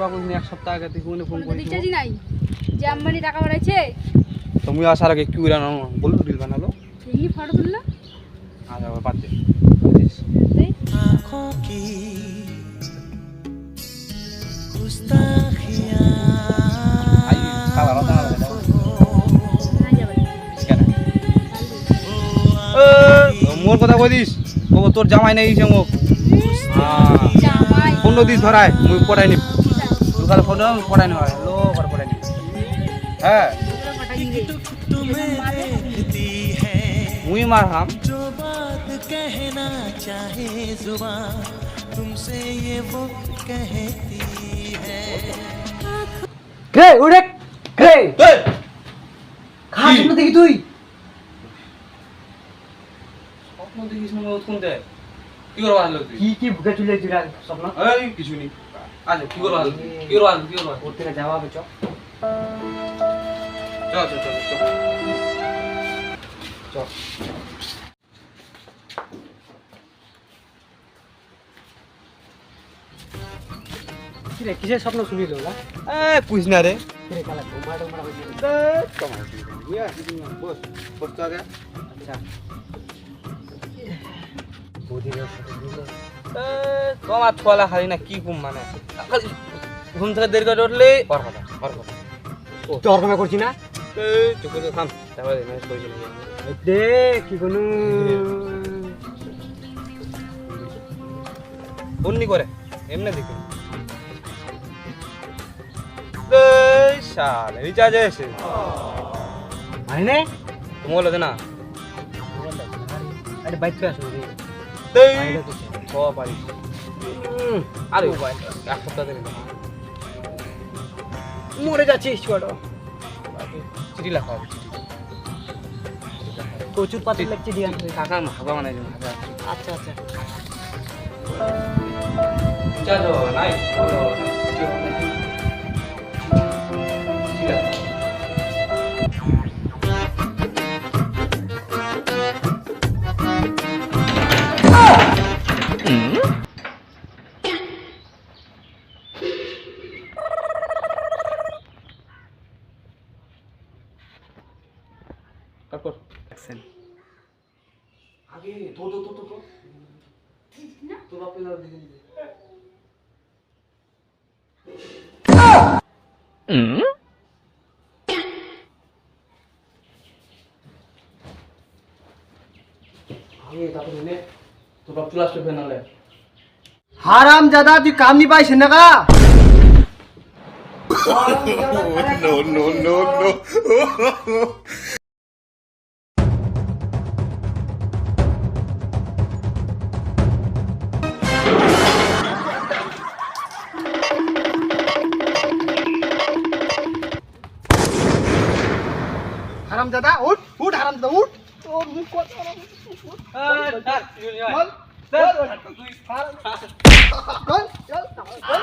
পরোয়া করিনি, এক সপ্তাহ আগে থেকে ফোন করি রিচার্জই নাই যে আম্বানি টাকা বাড়াইছে। তুমি আসার আগে কি উড়ানো বললো রিল বানালো এই ফটো তুললো আজ আবার বাদ দে आँखों की गुस्ताखियाँ খাবার হতো না মোর কথা কই দিস ও তোর জামাই নাই দিছে মোক জামাই 15 দিস ধরায় মুই পড়াই নি তুই কাল ফোন পড়াই নি হয় লো করে পড়াই নি হ্যাঁ तुम्हें देखती है মুই মার হাম जो बात कहना चाहे जुबान तुमसे ये वो कहती है রে উড়ে রে এই খা স্বপ্ন দেখি তুই স্বপ্ন দেখিস না কোনতে কি করবা হলো তুই কি কি বুকে চলে তুই স্বপ্ন এই কিছু নি আচ্ছা কি করবা হলো কি করবা ওর থেকে যাওয়া হবে চ চল চল চল চল চ কি রে কিসের স্বপ্ন শুনিল না এ কুছ না রে কি রে কালা ঘুমা ডুমা হইছে তোমার বুয়া বস বস তো আগে আচ্ছা বুদ্ধি রে তোমার ছোয়ালা খালি না কি ঘুম মানে খালি ঘুম থেকে দেরি করে উঠলে ওর কথা ও তোর কমে করছি না এই চুপ করে থাম তারপরে ম্যানেজ করে চলে যাবো দে কি কোন বন্নি করে এমনি দেখে এই শাল রিচার্জ এসে মানে তুমি বলো না আরে বাইক থেকে আসো রে এই আইডা তো ও পারি আরে উপায় এক সপ্তাহ দেরি না মরে যাচ্ছিস ছোট চিঠি লেখা হবে প্রচুর পাতি লাগছে দিয়া কাকা ভাবা মানে আচ্ছা আচ্ছা রিচার্জ নাই তারপর অ্যাকশন আগে তো তোর আপনার দিকে আগে তারপর নে তোর বাপ চলে আসবে ফেনালে হারাম জাদা তুই কাম নি পাইছ না কা no no no no হারাম জাদা উঠ উঠ হারাম জাদা উঠ তোর মুখ কথা বল চল চল